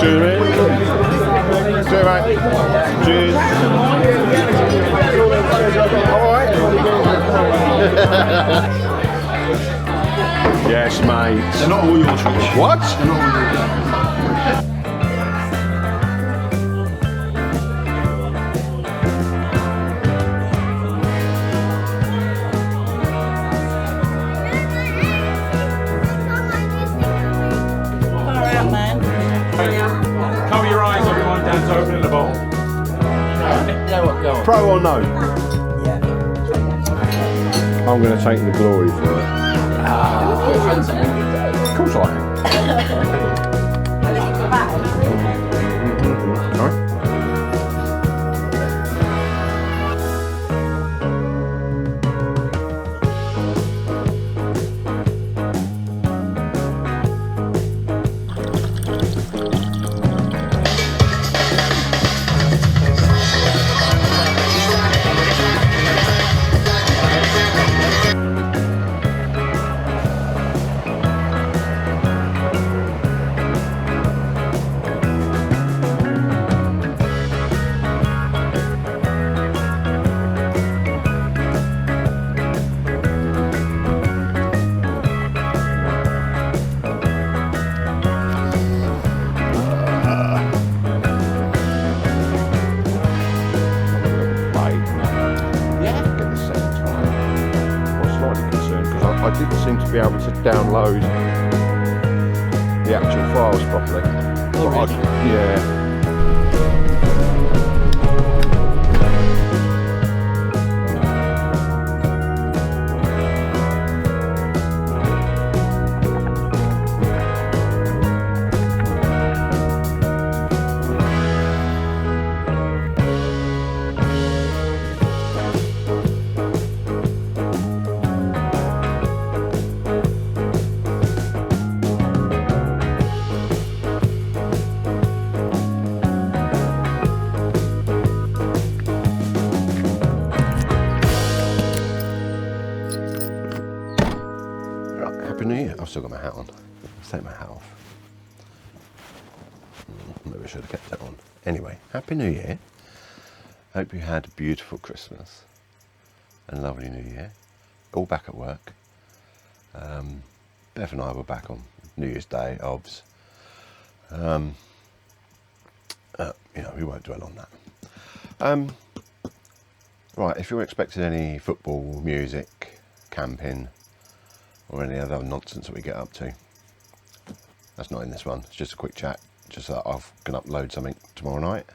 Cheers, mate. Cheers, mate. Cheers. Alright. Yes, mate. They're not all yours, Rich. What? They're not all yours. Cover your eyes, everyone. Dan's opening the bowl. Pro or no? Yeah. I'm going to take the glory for it. Of course I am. Sorry? I didn't seem to be able to download the actual files properly. Oh, really? Yeah. Happy New Year. I've still got my hat on. Let's take my hat off. Maybe I should have kept that on. Anyway, Happy New Year. Hope you had a beautiful Christmas and a lovely New Year. All back at work. Beth and I were back on New Year's Day, obvs. You know, we won't dwell on that. Right, if you're expecting any football, music, camping, or any other nonsense that we get up to, that's not in this one. It's just a quick chat, just so that I can upload something tomorrow night.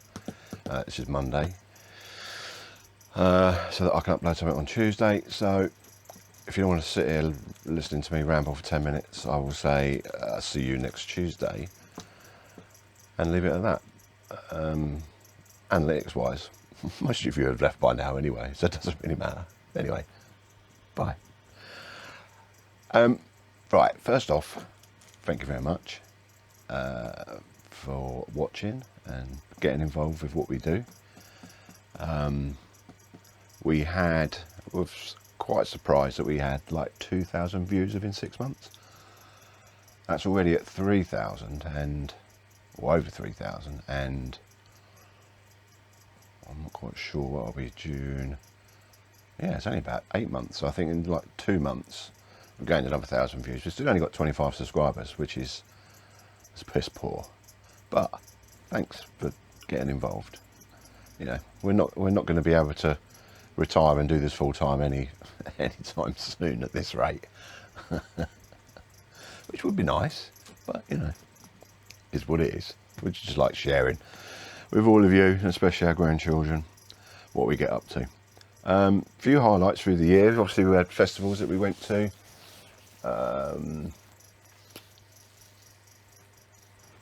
This is Monday, so that I can upload something on Tuesday. So if you don't want to sit here listening to me ramble for 10 minutes, I will say see you next Tuesday and leave it at that. Analytics wise, most of you have left by now anyway, so it doesn't really matter. Anyway, bye. Right, first off, thank you very much for watching and getting involved with what we do. We was quite surprised that we had like 2,000 views within 6 months. That's already at 3,000 or over 3,000, and I'm not quite sure what will be June. Yeah, it's only about 8 months. So I think in like 2 months we've gained another 1,000 views. We've still only got 25 subscribers, which is piss poor. But thanks for getting involved. You know, we're not going to be able to retire and do this full time anytime soon at this rate, which would be nice. But you know, is what it is. We just like sharing with all of you, and especially our grandchildren, what we get up to. Few highlights through the year. Obviously, we had festivals that we went to.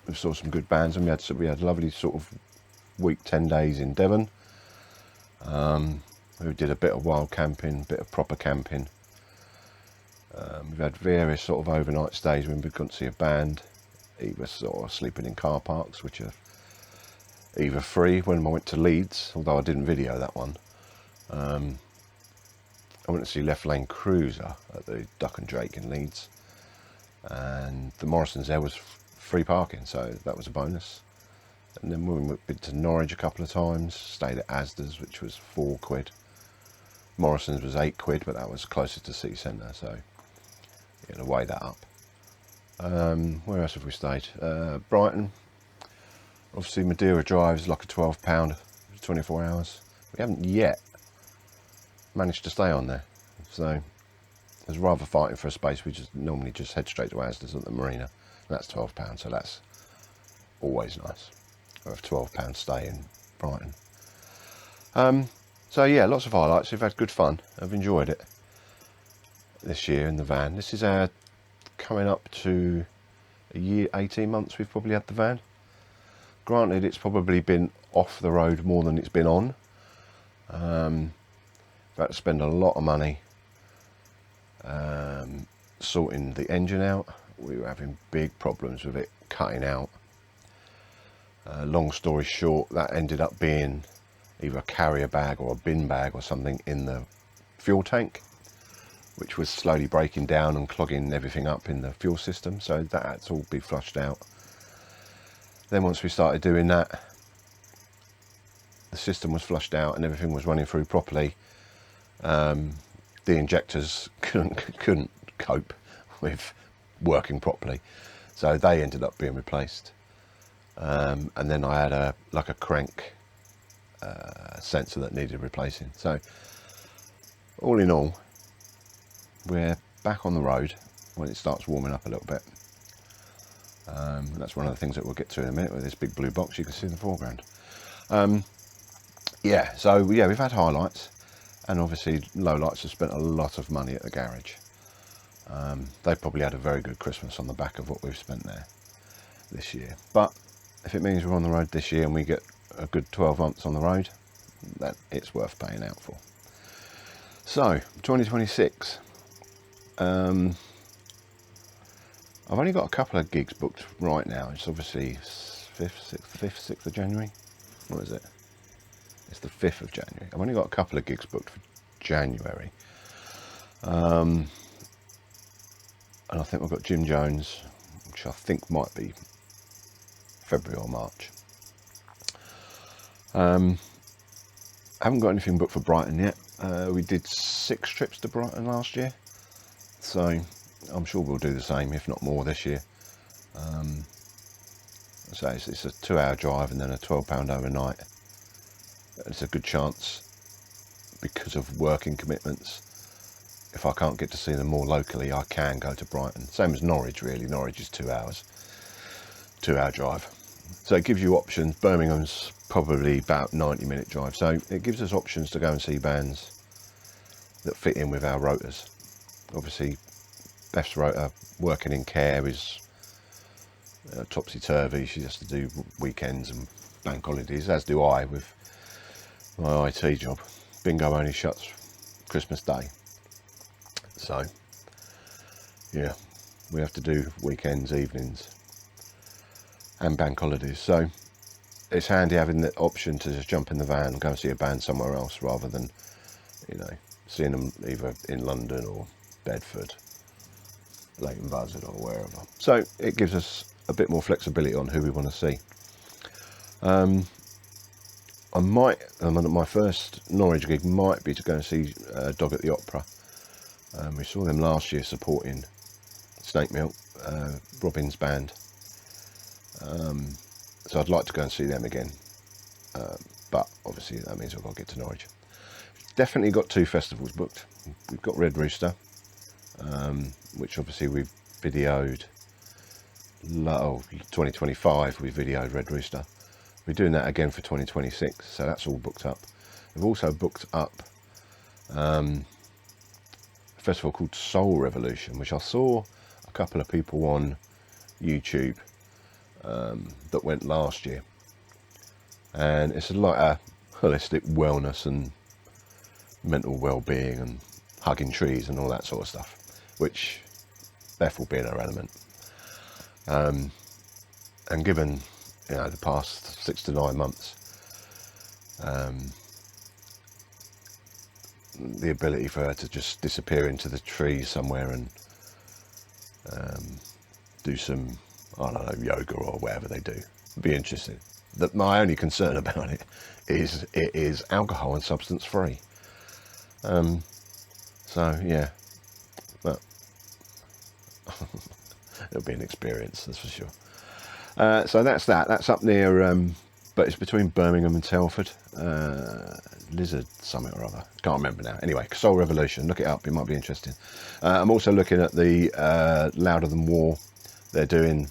We saw some good bands, and we had a lovely sort of week, 10 days in Devon. We did a bit of wild camping, a bit of proper camping. We've had various sort of overnight stays when we couldn't see a band, either sort of sleeping in car parks, which are either free when I went to Leeds, although I didn't video that one. I went to see Left Lane Cruiser at the Duck and Drake in Leeds, and the Morrison's there was free parking, so that was a bonus. And then we've been to Norwich a couple of times, stayed at Asda's, which was £4. Morrison's was £8, but that was closer to city centre, so you had to weigh that up. Where else have we stayed? Brighton. Obviously Madeira Drive is like a £12, 24 hours. We haven't yet managed to stay on there, so I was rather fighting for a space. We just normally just head straight to Asda's at the marina, and that's £12, so that's always nice. I have £12 stay in Brighton. So yeah, lots of highlights. We've had good fun. I've enjoyed it this year in the van. This is our coming up to a year, 18 months we've probably had the van. Granted, it's probably been off the road more than it's been on. I've had to spend a lot of money sorting the engine out. We were having big problems with it cutting out. Long story short, that ended up being either a carrier bag or a bin bag or something in the fuel tank, which was slowly breaking down and clogging everything up in the fuel system, so that had to all be flushed out. Then once we started doing that, the system was flushed out and everything was running through properly. The injectors couldn't cope with working properly, so they ended up being replaced. And then I had a crank sensor that needed replacing. So all in all, we're back on the road when it starts warming up a little bit. And that's one of the things that we'll get to in a minute with this big blue box you can see in the foreground. Yeah, so yeah, we've had highlights, and obviously lowlights have spent a lot of money at the garage. They probably had a very good Christmas on the back of what we've spent there this year. But if it means we're on the road this year and we get a good 12 months on the road, then it's worth paying out for. So 2026, I've only got a couple of gigs booked right now. It's obviously 6th of January. What is it? It's the 5th of January. I've only got a couple of gigs booked for January. And I think we've got Jim Jones, which I think might be February or March. Haven't got anything booked for Brighton yet. We did 6 trips to Brighton last year, so I'm sure we'll do the same, if not more, this year. So it's a 2-hour drive and then a £12 overnight. It's a good chance, because of working commitments, if I can't get to see them more locally, I can go to Brighton. Same as Norwich, really. Norwich is 2 hours, 2-hour drive. So it gives you options. Birmingham's probably about 90-minute drive. So it gives us options to go and see bands that fit in with our rotas. Obviously, Beth's rota, working in care, is topsy-turvy. She has to do weekends and bank holidays, as do I with my IT job. Bingo only shuts Christmas Day. So, yeah, we have to do weekends, evenings and bank holidays. So it's handy having the option to just jump in the van and go and see a band somewhere else, rather than, you know, seeing them either in London or Bedford, Leighton Buzzard or wherever. So it gives us a bit more flexibility on who we want to see. I might, my first Norwich gig might be to go and see Dog at the Opera. We saw them last year supporting Snake Milk, Robin's band. So I'd like to go and see them again. But obviously that means I've got to get to Norwich. Definitely got 2 festivals booked. We've got Red Rooster, which obviously we've videoed. 2025 we videoed Red Rooster. We're doing that again for 2026, so that's all booked up. We've also booked up a festival called Soul Revolution, which I saw a couple of people on YouTube that went last year, and it's like a holistic wellness and mental well-being and hugging trees and all that sort of stuff, which Beth will be in her element. And given the past 6 to 9 months. The ability for her to just disappear into the trees somewhere and do some, I don't know, yoga or whatever they do. Be interesting. That my only concern about it is alcohol and substance free. So yeah, but it'll be an experience, that's for sure. So that's up near, but it's between Birmingham and Telford. Lizard something or other, can't remember now. Anyway, Soul Revolution, look it up, it might be interesting. I'm also looking at the Louder Than War. They're doing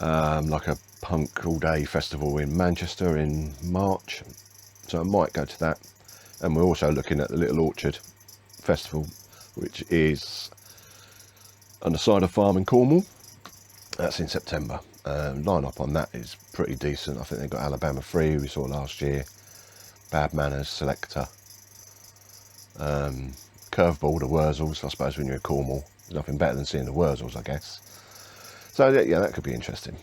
like a punk all day festival in Manchester in March, so I might go to that. And we're also looking at the Little Orchard Festival, which is on the side of farm in Cornwall. That's in September. Line up on that is pretty decent. I think they've got Alabama Free, who we saw last year, Bad Manners, Selector, Curveball, the Wurzels. I suppose when you're in Cornwall, there's nothing better than seeing the Wurzels, I guess. So yeah, that could be interesting.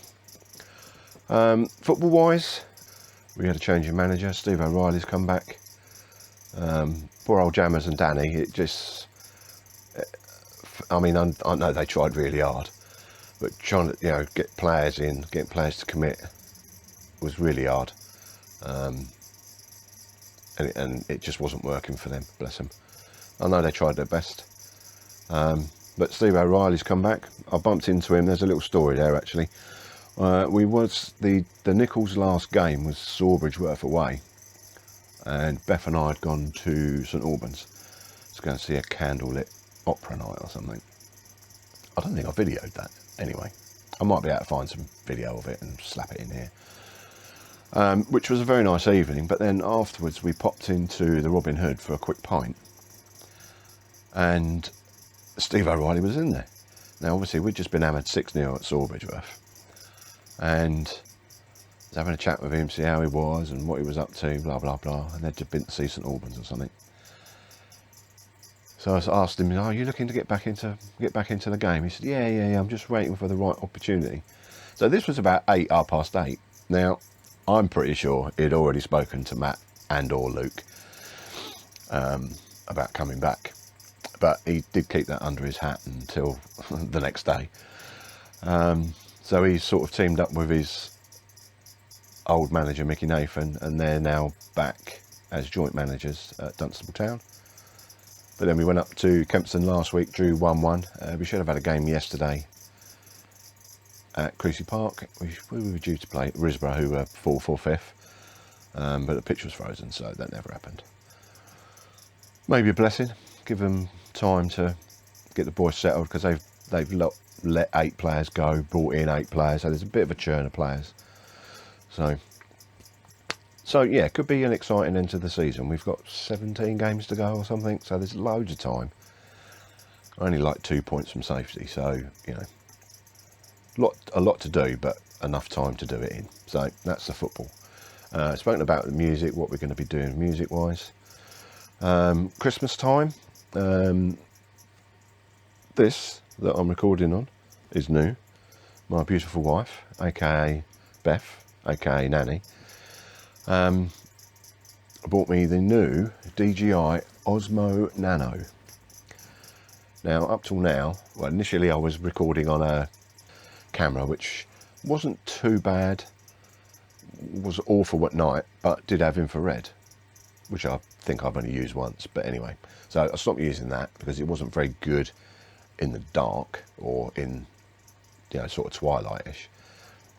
Football wise, we had a change in manager. Steve O'Reilly's come back. Poor old Jammers and Danny, it just, I mean, I know they tried really hard, but trying to, get players in, getting players to commit was really hard. And it just wasn't working for them, bless them. I know they tried their best. But Steve O'Reilly's come back. I bumped into him, there's a little story there actually. The Nichols last game was Sawbridge Worth away. And Beth and I had gone to St Albans to go and see a candlelit opera night or something. I don't think I videoed that anyway. I might be able to find some video of it and slap it in here. Which was a very nice evening, but then afterwards we popped into the Robin Hood for a quick pint. And Steve O'Reilly was in there. Now obviously we'd just been hammered 6-0 at Sawbridge Worth. And having a chat with him, see how he was and what he was up to, blah blah blah, and they'd just been to see St Albans or something. So I asked him, "Are you looking to get back into the game?" He said, "Yeah, I'm just waiting for the right opportunity." So this was about 8:30. Now I'm pretty sure he'd already spoken to Matt and or Luke about coming back, but he did keep that under his hat until the next day. So he sort of teamed up with his old manager Mickey Nathan, and they're now back as joint managers at Dunstable Town. But then we went up to Kempston last week, drew 1-1. We should have had a game yesterday at Creasy Park. We were due to play Risborough, who were 4-5th, but the pitch was frozen, so that never happened. Maybe a blessing, give them time to get the boys settled, because they've let 8 players go, brought in 8 players, so there's a bit of a churn of players. So yeah, could be an exciting end to the season. We've got 17 games to go or something, so there's loads of time. Only like 2 points from safety, so a lot to do, but enough time to do it in. So that's the football. Spoken about the music, what we're going to be doing music wise. Christmas time. This that I'm recording on is new. My beautiful wife, aka Beth, aka Nanny, bought me the new DJI Osmo Nano. Now, up till now, well, initially I was recording on a camera which wasn't too bad, was awful at night, but did have infrared, which I think I've only used once, but anyway. So I stopped using that because it wasn't very good in the dark or in, sort of twilight-ish,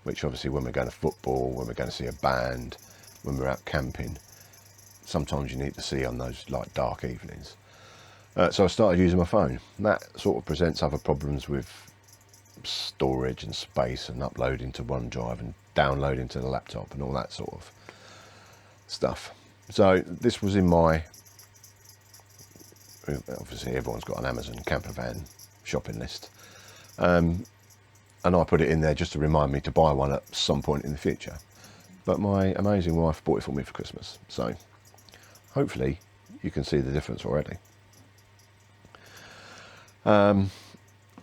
which obviously when we're going to football, when we're going to see a band, when we're out camping, sometimes you need to see on those like dark evenings. So I started using my phone. That sort of presents other problems with storage and space and uploading to OneDrive and downloading to the laptop and all that sort of stuff. So this was in my, obviously everyone's got an Amazon Campervan shopping list. And I put it in there just to remind me to buy one at some point in the future. But my amazing wife bought it for me for Christmas. So hopefully you can see the difference already.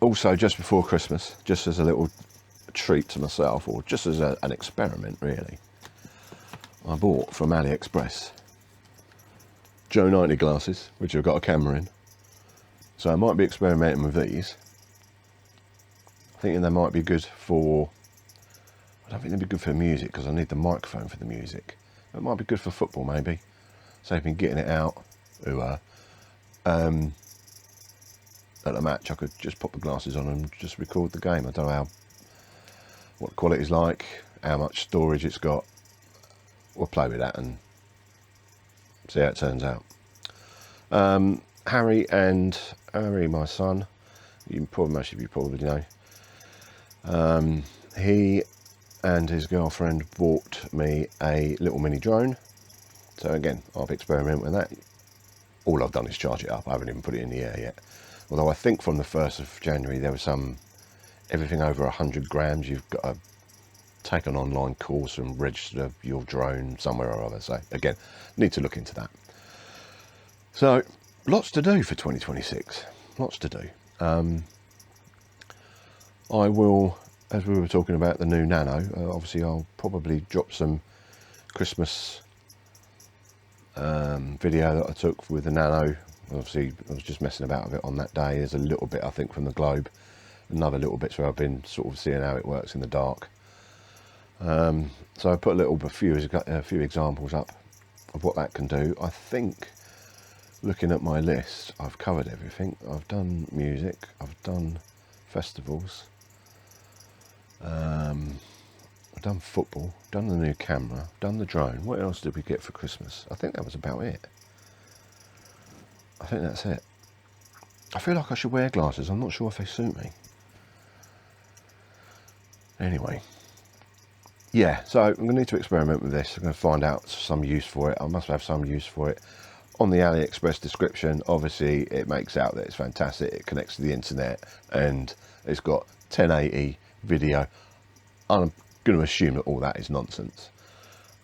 Also, just before Christmas, just as a little treat to myself, or just as an experiment really, I bought from AliExpress Joe 90 glasses, which have got a camera in. So I might be experimenting with these. Thinking they might be good for, I don't think they'd be good for music because I need the microphone for the music. It might be good for football maybe. So if you've been getting it out, at a match, I could just pop the glasses on and just record the game. I don't know what the quality's like, how much storage it's got. We'll play with that and see how it turns out. Harry, my son, most of you probably know. He and his girlfriend bought me a little mini drone. So again, I've experimented with that. All I've done is charge it up. I haven't even put it in the air yet. Although I think from the 1st of January there was everything over 100 grams, you've got to take an online course and register your drone somewhere or other. So again, need to look into that. So lots to do for 2026. Lots to do. I will, as we were talking about the new Nano, obviously I'll probably drop some Christmas video that I took with the Nano. Obviously I was just messing about with it on that day. There's a little bit I think from the Globe, another little bit where I've been sort of seeing how it works in the dark. So I put a few examples up of what that can do. I think, looking at my list, I've covered everything. I've done music, I've done festivals, I've done football, done the new camera, done the drone. What else did we get for Christmas? I think that was about it. I think that's it. I feel like I should wear glasses. I'm not sure if they suit me. Anyway. Yeah, so I'm going to need to experiment with this. I'm going to find out some use for it. I must have some use for it. On the AliExpress description, obviously, it makes out that it's fantastic. It connects to the internet and it's got 1080 video. I'm going to assume that all that is nonsense.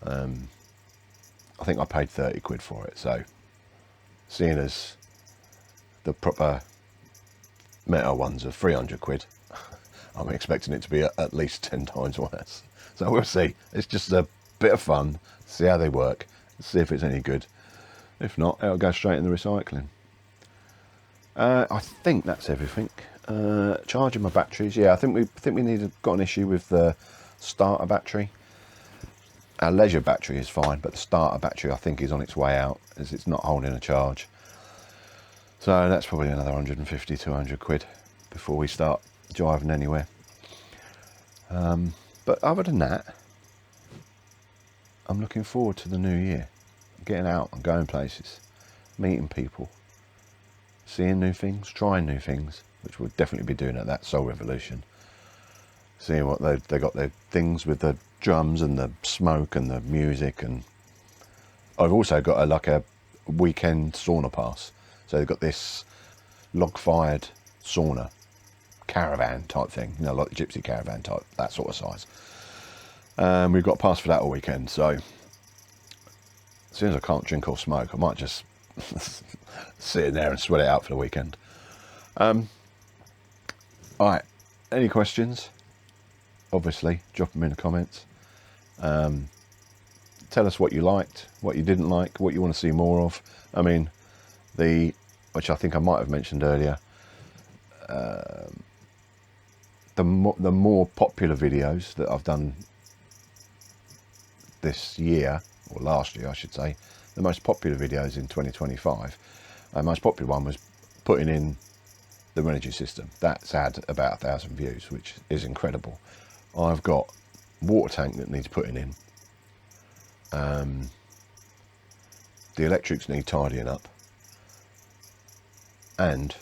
I think I paid 30 quid for it. So, seeing as the proper Meta ones are 300 quid, I'm expecting it to be at least 10 times worse. So we'll see. It's just a bit of fun. See how they work. See if it's any good. If not, it'll go straight in the recycling. I think that's everything. Charging my batteries. Yeah, I think we got an issue with the starter battery. Our leisure battery is fine, but the starter battery I think is on its way out, as it's not holding a charge. So that's probably another 150, 200 quid before we start driving anywhere. But other than that, I'm looking forward to the new year. Getting out and going places, meeting people, seeing new things, trying new things, which we'll definitely be doing at that Soul Revolution. Seeing what they got their things with the drums and the smoke and the music, and I've also got a weekend sauna pass. So they've got this log-fired sauna caravan type thing, you know, like the gypsy caravan type, that sort of size. We've got a pass for that all weekend, so as soon as I can't drink or smoke, I might just sit in there and sweat it out for the weekend. Alright, any questions? Obviously, drop them in the comments. Tell us what you liked, what you didn't like, what you want to see more of. I mean, which I think I might have mentioned earlier, the more popular videos that I've done this year, or last year I should say, the most popular videos in 2025, the most popular one was putting in the energy system. That's had about 1,000 views, which is incredible. I've got water tank that needs putting in. The electrics need tidying up. And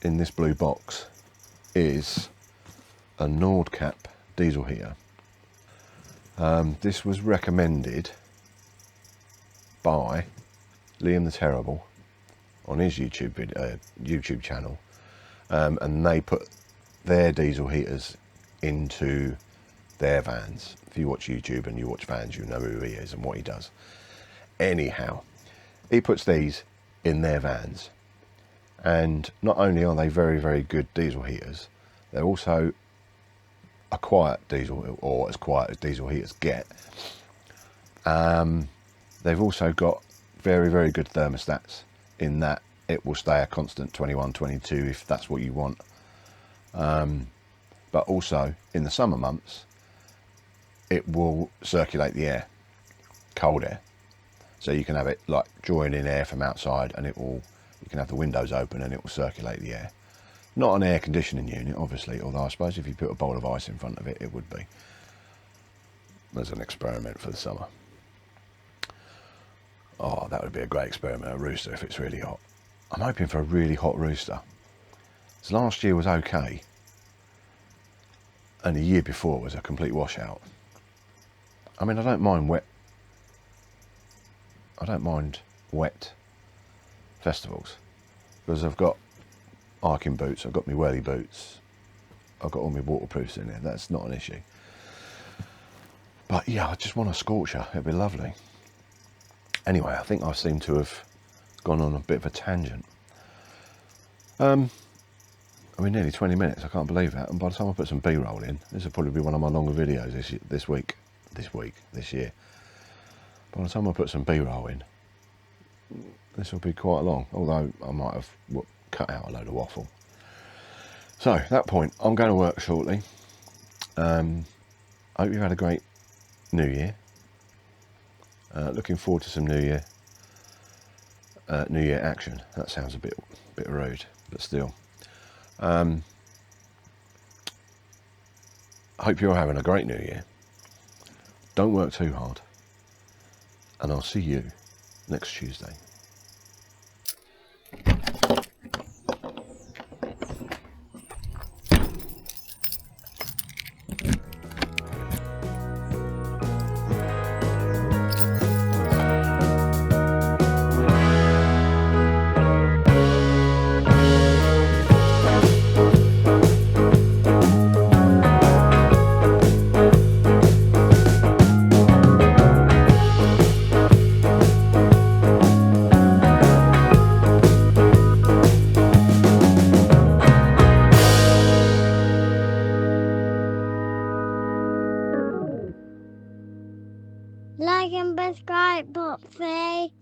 in this blue box is a Nordcap diesel heater. This was recommended by Liam the Terrible on his YouTube channel, and they put their diesel heaters into their vans. If you watch YouTube and you watch vans, you know who he is and what he does. Anyhow, he puts these in their vans, and not only are they very, very good diesel heaters, they're also a quiet diesel, or as quiet as diesel heaters get. They've also got very, very good thermostats in that it will stay a constant 21, 22 if that's what you want. But also in the summer months, it will circulate the air, cold air. So you can have it like drawing in air from outside, and you can have the windows open and it will circulate the air. Not an air conditioning unit, obviously, although I suppose if you put a bowl of ice in front of it, it would be. As an experiment for the summer. Oh, that would be a great experiment, a rooster, if it's really hot. I'm hoping for a really hot rooster. So last year was okay, and the year before was a complete washout. I mean, I don't mind wet festivals, because I've got hiking boots, I've got my whirly boots, I've got all my waterproofs in there. That's not an issue. But yeah, I just want a scorcher. It'd be lovely. Anyway, I think I seem to have gone on a bit of a tangent. I mean, nearly 20 minutes. I can't believe that. And by the time I put some B-roll in, this will probably be one of my longer videos this year. By the time I put some B-roll in, this will be quite long. Although I might have cut out a load of waffle. So at that point, I'm going to work shortly. I hope you've had a great New Year. Looking forward to some New Year action. That sounds a bit rude, but still. I hope you're having a great New Year. Don't work too hard, and I'll see you next Tuesday. Like and subscribe, Popsy.